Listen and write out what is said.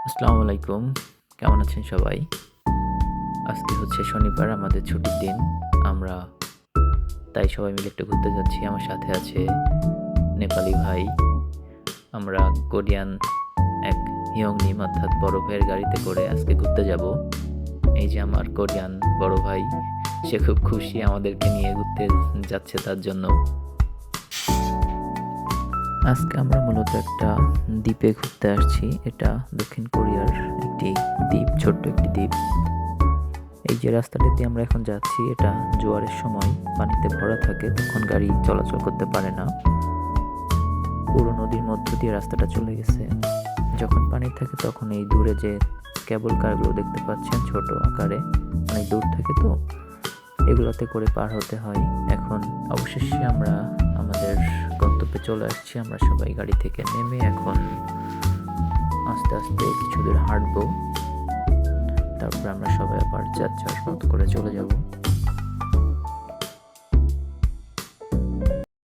আসসালামু আলাইকুম। কেমন আছেন সবাই? আজকে হচ্ছে শনিবার, আমাদের ছুটির দিন। আমরা তাই সবাই মিলে একটু ঘুরতে যাচ্ছি। আমার সাথে আছে নেপালি ভাই। আমরা কোরিয়ান এক হিয়ংনিম অর্থাৎ বড় ভাইয়ের গাড়িতে করে আজকে ঘুরতে যাব। এই যে আমার কোরিয়ান বড় ভাই, সে খুব খুশি আমাদেরকে নিয়ে ঘুরতে যাচ্ছে তার জন্য। আজকে আমরা মূলত একটা দ্বীপে ঘুরতে আসছি। এটা দক্ষিণ কোরিয়ার একটি দ্বীপ, ছোট্ট একটি দ্বীপ। এই যে রাস্তাটা দিয়ে আমরা এখন যাচ্ছি, এটা জোয়ারের সময় পানিতে ভরা থাকে, তখন গাড়ি চলাচল করতে পারে না। পুরো নদীর মধ্য দিয়ে রাস্তাটা চলে গেছে। যখন পানি থাকে তখন এই দূরে যে কেবল কারগুলো দেখতে পাচ্ছেন, ছোট আকারে, অনেক দূর থেকে, তো এগুলোতে করে পার হতে হয়। এখন অবশেষে আমরা আমাদের গন্তব্যে চলে আসছি। আমরা সবাই গাড়ি থেকে নেমে এখন আস্তে আস্তে কিছু দূর হাঁটবো। তারপর আমরা সবাই আবার যার যার মতো করে চলে যাব।